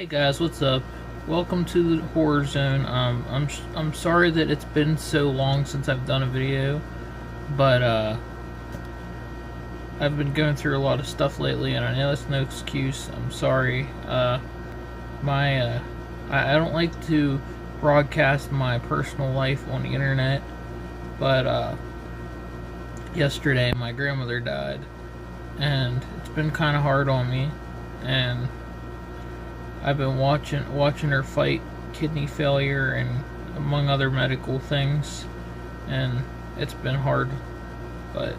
Hey guys, what's up? Welcome to the Horror Zone. I'm sorry that it's been so long since I've done a video, but I've been going through a lot of stuff lately, and I know it's no excuse. I'm sorry. I don't like to broadcast my personal life on the internet, but yesterday my grandmother died, and it's been kind of hard on me, and I've been watching her fight kidney failure and among other medical things, and it's been hard. But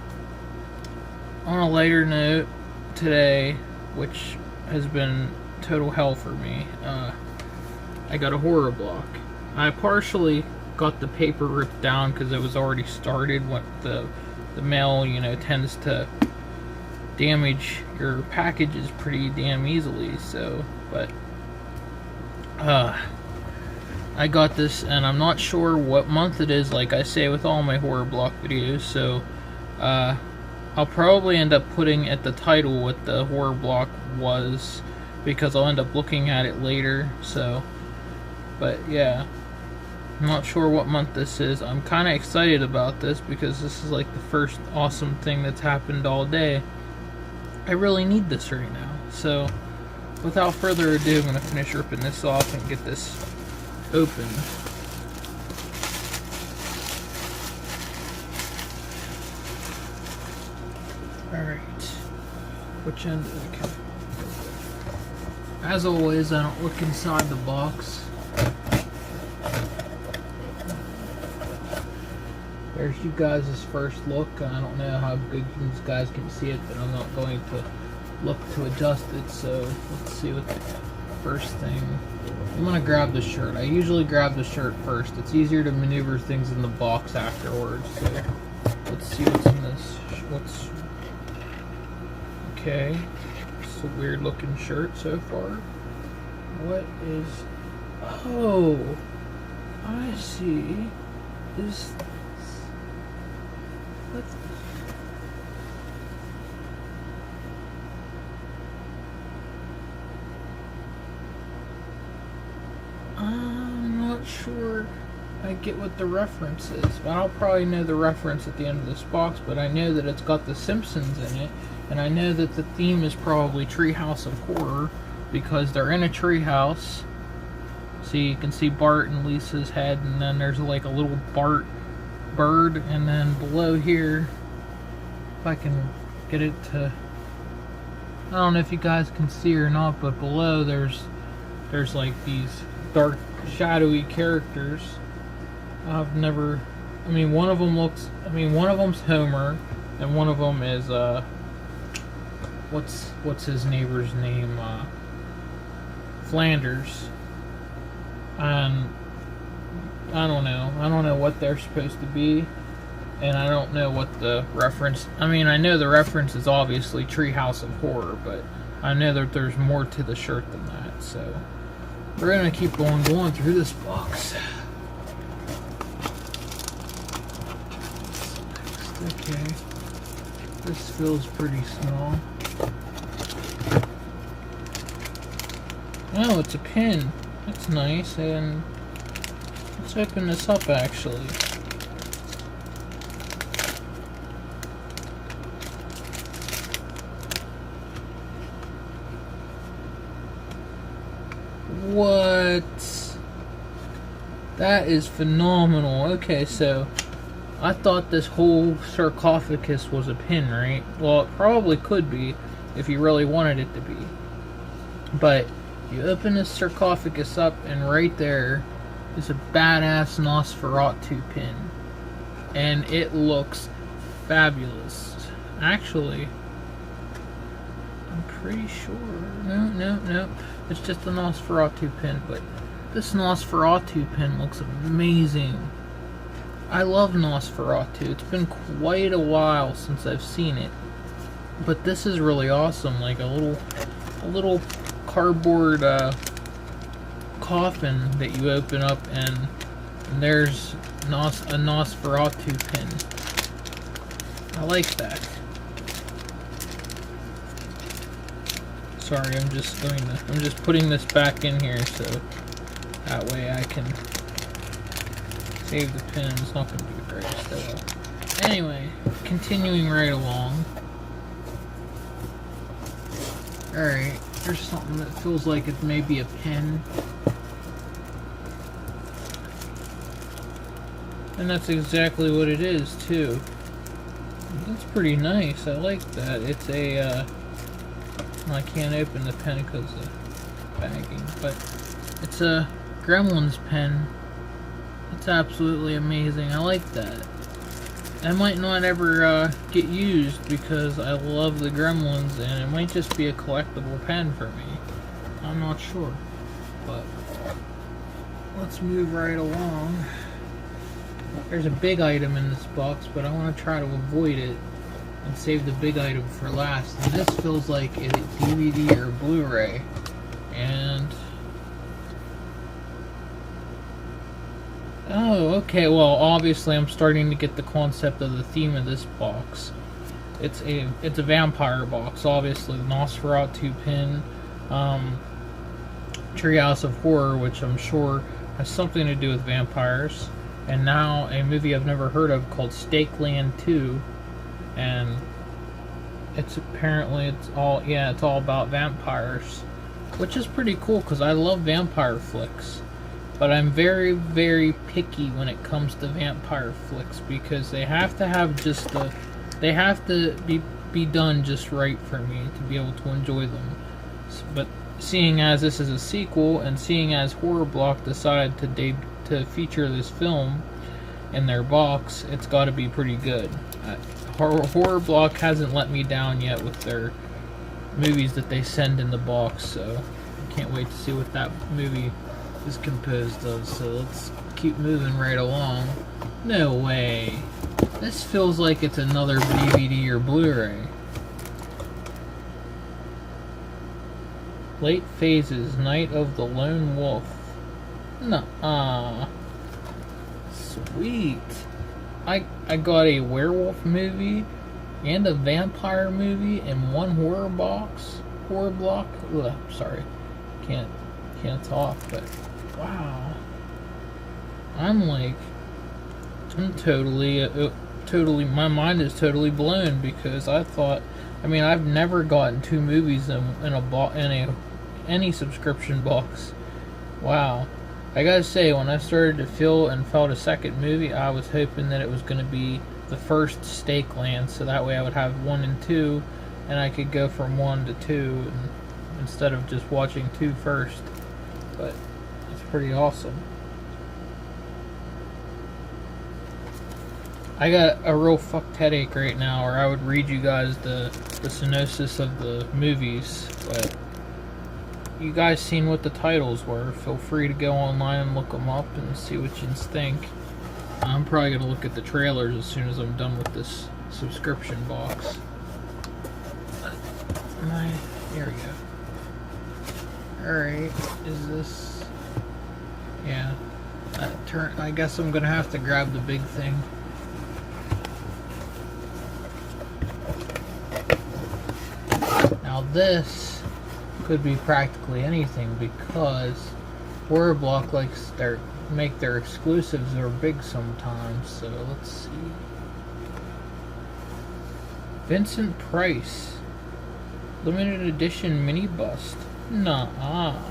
on a lighter note, today, which has been total hell for me, I got a horror block. I partially got the paper ripped down because it was already started. What the mail, tends to damage your packages pretty damn easily. So, but I got this, and I'm not sure what month it is, like I say with all my horror block videos, so I'll probably end up putting at the title what the horror block was, because I'll end up looking at it later. So, but yeah, I'm not sure what month this is. I'm kind of excited about this because this is like the first awesome thing that's happened all day. I really need this right now. So without further ado, I'm going to finish ripping this off and get this open. Alright. Which end? Okay. As always, I don't look inside the box. There's you guys' first look. I don't know how good you guys can see it, but I'm not going to look to adjust it. So let's see what the first thing. I'm gonna grab the shirt. I usually grab the shirt first. It's easier to maneuver things in the box afterwards. So let's see what's in this. Okay. It's a weird looking shirt so far. What is? Oh, I see. Is what's I'm not sure I get what the reference is, but I'll probably know the reference at the end of this box. But I know that it's got the Simpsons in it, and I know that the theme is probably Treehouse of Horror, because they're in a treehouse. See, you can see Bart and Lisa's head, and then there's like a little Bart bird, and then below here, if I can get it to, I don't know if you guys can see or not, but below there's like these dark shadowy characters. One of them's Homer, and one of them is what's his neighbor's name, Flanders. And I don't know what they're supposed to be, and I don't know what the reference. I know the reference is obviously Treehouse of Horror, but I know that there's more to the shirt than that. So we're gonna keep going through this box. Okay, this feels pretty small. Oh, it's a pin. That's nice. And let's open this up actually. What? That is phenomenal. Okay, so I thought this whole sarcophagus was a pin, right? Well, it probably could be if you really wanted it to be. But you open this sarcophagus up, and right there is a badass Nosferatu pin. And it looks fabulous. Actually, I'm pretty sure. No. It's just a Nosferatu pin, but this Nosferatu pin looks amazing. I love Nosferatu. It's been quite a while since I've seen it, but this is really awesome. Like a little cardboard coffin that you open up, and there's a Nosferatu pin. I like that. Sorry, I'm just putting this back in here so that way I can save the pin. It's not going to be the greatest though. Anyway, continuing right along. Alright, there's something that feels like it may be a pen. And that's exactly what it is, too. That's pretty nice. I like that. It's a, I can't open the pen because of bagging, but it's a Gremlins pen. It's absolutely amazing. I like that. I might not ever get used because I love the Gremlins, and it might just be a collectible pen for me. I'm not sure, but let's move right along. There's a big item in this box, but I want to try to avoid it and save the big item for last. And this feels like a DVD or Blu-ray, and oh, okay, well, obviously I'm starting to get the concept of the theme of this box. It's a vampire box, obviously. The Nosferatu pin, Treehouse of Horror, which I'm sure has something to do with vampires, and now a movie I've never heard of called Stakeland 2, and it's all about vampires, which is pretty cool because I love vampire flicks. But I'm very, very picky when it comes to vampire flicks because they have to have they have to be done just right for me to be able to enjoy them. But seeing as this is a sequel, and seeing as Horror Block decided to feature this film in their box, it's got to be pretty good. Horror Block hasn't let me down yet with their movies that they send in the box, so I can't wait to see what that movie is composed of. So let's keep moving right along. No way. This feels like it's another DVD or Blu-ray. Late Phases, Night of the Lone Wolf. Nuh-uh. Sweet. I got a werewolf movie and a vampire movie in one horror block. Ugh, sorry. Can't talk, but wow. I'm totally, my mind is totally blown because I've never gotten 2 movies in any subscription box. Wow. I gotta say, when I started to felt a second movie, I was hoping that it was gonna be the first Stakeland, so that way I would have 1 and 2, and I could go from 1 to 2 instead of just watching 2 first. But it's pretty awesome. I got a real fucked headache right now, or I would read you guys the synopsis of the movies, but you guys seen what the titles were. Feel free to go online and look them up and see what you think. I'm probably going to look at the trailers as soon as I'm done with this subscription box. Here we go. Alright, is this... Yeah. I guess I'm going to have to grab the big thing. Now this could be practically anything because Horror Block likes make their exclusives are big sometimes. So let's see. Vincent Price limited edition mini bust. Nuh-uh.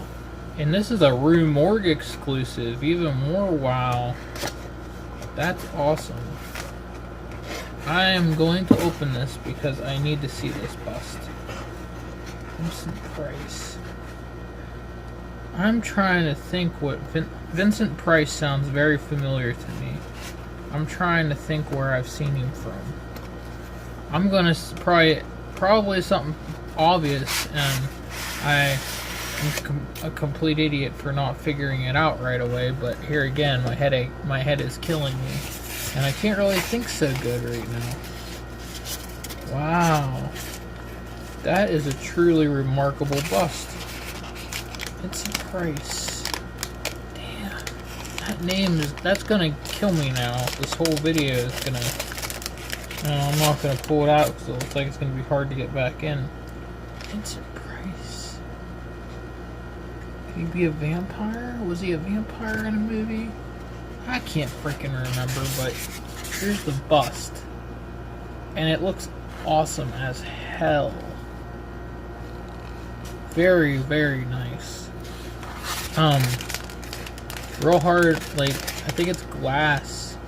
And this is a Rue Morgue exclusive. Even more wow. That's awesome. I am going to open this because I need to see this bust. Vincent Price. I'm trying to think what... Vincent Price sounds very familiar to me. I'm trying to think where I've seen him from. I'm gonna probably something obvious, and I'm a complete idiot for not figuring it out right away, but here again, my head is killing me, and I can't really think so good right now. Wow. That is a truly remarkable bust. Vincent Price. Damn. That name that's gonna kill me now. This whole video is gonna... No, I'm not gonna pull it out because it looks like it's gonna be hard to get back in. Vincent Price. Could he be a vampire? Was he a vampire in a movie? I can't freaking remember, but here's the bust. And it looks awesome as hell. Very, very nice. Real hard, like, I think it's glass.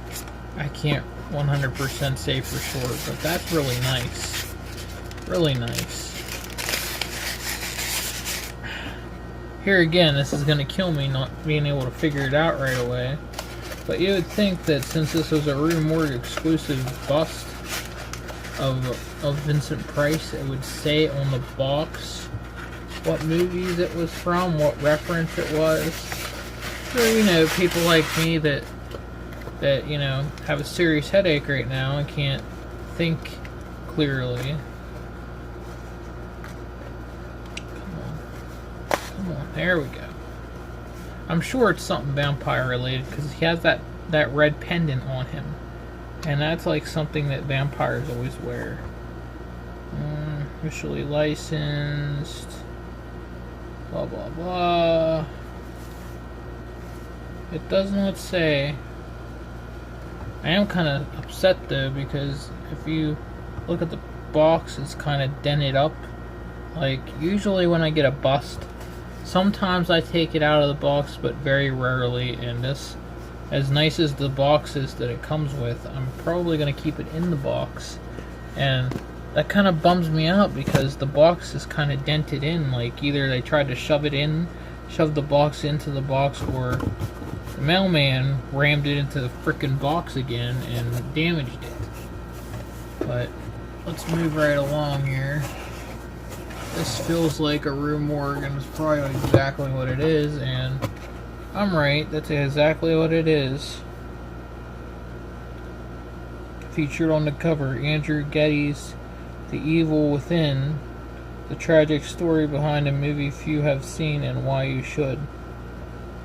I can't 100% say for sure, but that's really nice. Really nice. Here again, this is going to kill me not being able to figure it out right away. But you would think that since this was a Rue Morgue exclusive bust of Vincent Price, it would say on the box what movies it was from, what reference it was. So, you know, people like me that you know, have a serious headache right now and can't think clearly. Come on, there we go. I'm sure it's something vampire related because he has that red pendant on him. And that's like something that vampires always wear. Officially licensed. Blah, blah, blah. It does not say. I am kind of upset though because if you look at the box, it's kind of dented up. Like, usually when I get a bust, sometimes I take it out of the box, but very rarely. And this, as nice as the box is that it comes with, I'm probably going to keep it in the box. And that kind of bums me out because the box is kind of dented in. Like, either they tried to shove the box into the box, or the mailman rammed it into the frickin' box again and damaged it. But let's move right along here. This feels like a Rue Morgue, and it's probably exactly what it is, and I'm right, that's exactly what it is. Featured on the cover, Andrew Getty's The Evil Within, the tragic story behind a movie few have seen and why you should.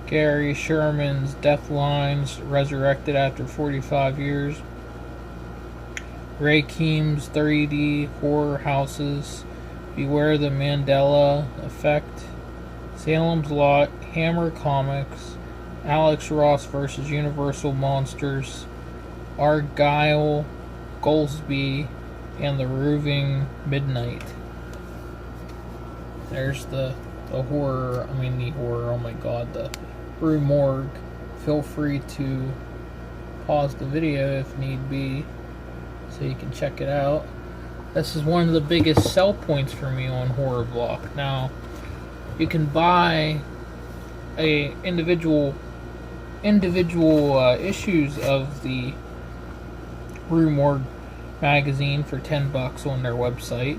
Gary Sherman's Death Lines, resurrected after 45 years. Ray Keem's 3D horror houses, Beware the Mandela Effect. Salem's Lot, Hammer Comics, Alex Ross vs. Universal Monsters, Argyle, Goldsby, and The Roving Midnight. There's the horror, oh my god, the Rue Morgue. Feel free to pause the video if need be so you can check it out. This is one of the biggest sell points for me on Horror Block. Now, you can buy individual issues of the Rue Morgue magazine for $10 on their website,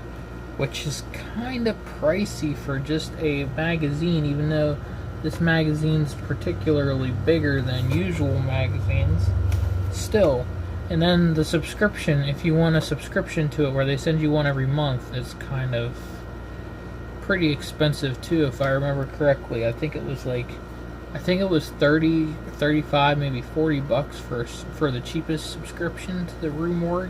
which is kind of pricey for just a magazine, even though this magazine's particularly bigger than usual magazines. Still. And then the subscription, if you want a subscription to it where they send you one every month, is kind of pretty expensive too, if I remember correctly. I think it was 30, 35, maybe $40 for the cheapest subscription to the Rue Morgue,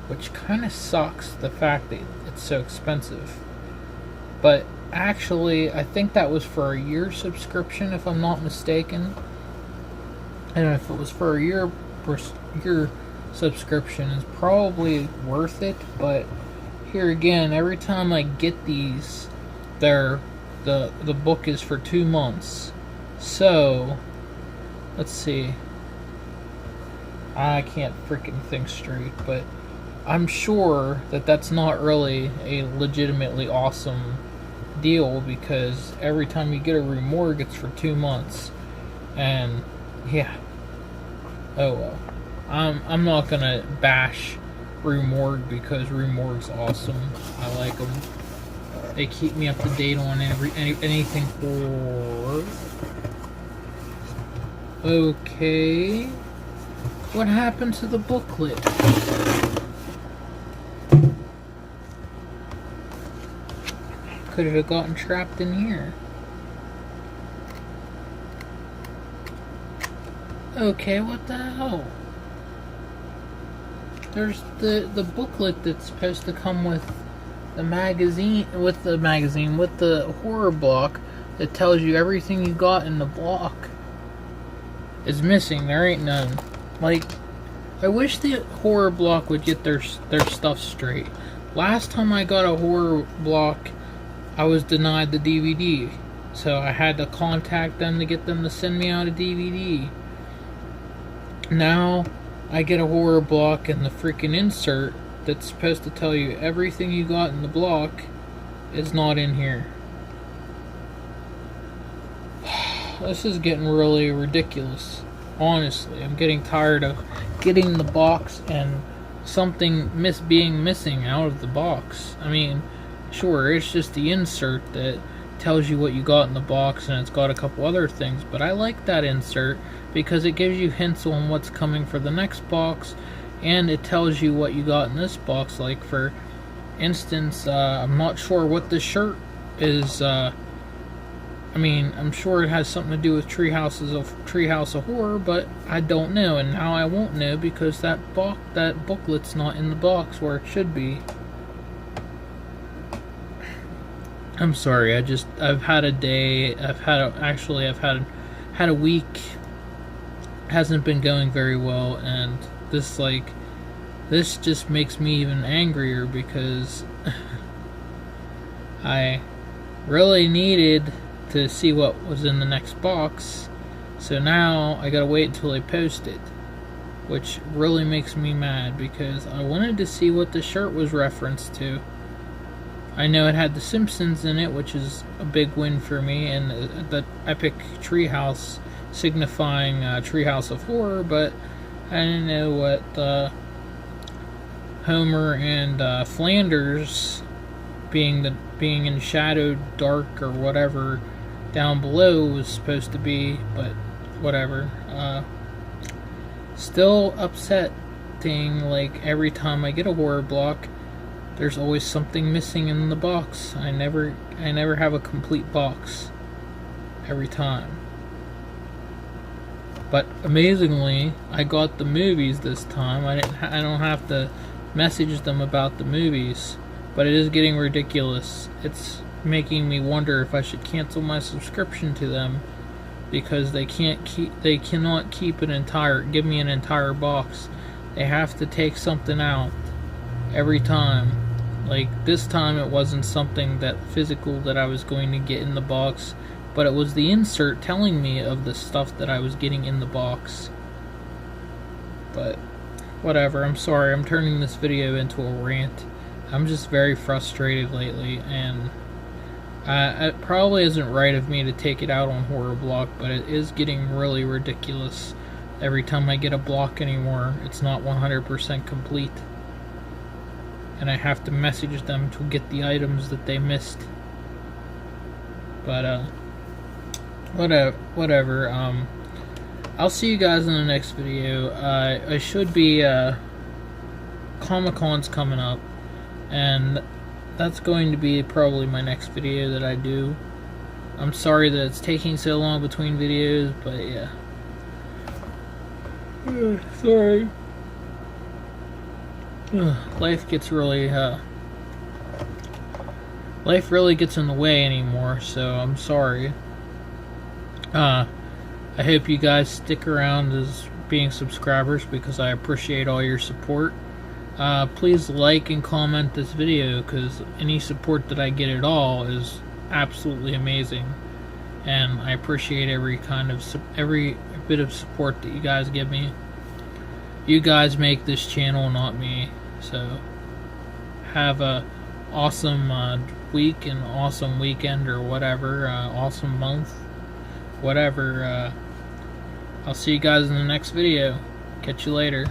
which kind of sucks, the fact that it's so expensive. But actually, I think that was for a year subscription, if I'm not mistaken. And if it was for a year subscription, is probably worth it. But here again, every time I get these, the book is for 2 months. So let's see, I can't freaking think straight, but I'm sure that that's not really a legitimately awesome deal, because every time you get a Rue Morgue, it's for 2 months. And yeah, oh well. I'm not gonna bash Rue Morgue because Rue Morgue's awesome. I like them. They keep me up to date on anything horror. Okay. What happened to the booklet? Could it have gotten trapped in here? Okay, what the hell? There's the booklet that's supposed to come with the magazine, with the horror block, that tells you everything you got in the block is missing. There ain't none. Like, I wish the horror block would get their stuff straight. Last time I got a horror block, I was denied the DVD. So I had to contact them to get them to send me out a DVD. Now I get a horror block and the freaking insert that's supposed to tell you everything you got in the block is not in here. This is getting really ridiculous. Honestly, I'm getting tired of getting the box and something being missing out of the box. I mean, sure, it's just the insert that tells you what you got in the box, and it's got a couple other things, but I like that insert because it gives you hints on what's coming for the next box, and it tells you what you got in this box. Like, for instance, I'm not sure what this shirt is. I mean, I'm sure it has something to do with Treehouse of Horror, but I don't know, and now I won't know because that booklet's not in the box where it should be. I'm sorry. I've had a day. I've had a week. Hasn't been going very well, and this just makes me even angrier because I really needed to see what was in the next box, so now I gotta wait until they post it, which really makes me mad because I wanted to see what the shirt was referenced to. I know it had The Simpsons in it, which is a big win for me, and the epic treehouse signifying Treehouse of Horror, but I didn't know what Homer and Flanders being in shadowed dark or whatever down below was supposed to be, but whatever. Still upsetting, like every time I get a horror block, there's always something missing in the box. I never have a complete box every time. But amazingly, I got the movies this time. I don't have to message them about the movies, but it is getting ridiculous. It's making me wonder if I should cancel my subscription to them because they cannot give me an entire box. They have to take something out every time. Like this time it wasn't something that physical that I was going to get in the box, but it was the insert telling me of the stuff that I was getting in the box. But whatever, I'm sorry, I'm turning this video into a rant. I'm just very frustrated lately, and it probably isn't right of me to take it out on Horror Block, but it is getting really ridiculous. Every time I get a block anymore, it's not 100% complete. And I have to message them to get the items that they missed. But, whatever. I'll see you guys in the next video. I should be, Comic-Con's coming up, and that's going to be probably my next video that I do. I'm sorry that it's taking so long between videos, but yeah. Sorry. Life really gets in the way anymore, so I'm sorry. I hope you guys stick around as being subscribers because I appreciate all your support. Please like and comment this video because any support that I get at all is absolutely amazing, and I appreciate every bit of support that you guys give me. You guys make this channel, not me. So have a awesome week and awesome weekend or whatever, awesome month, whatever. I'll see you guys in the next video. Catch you later.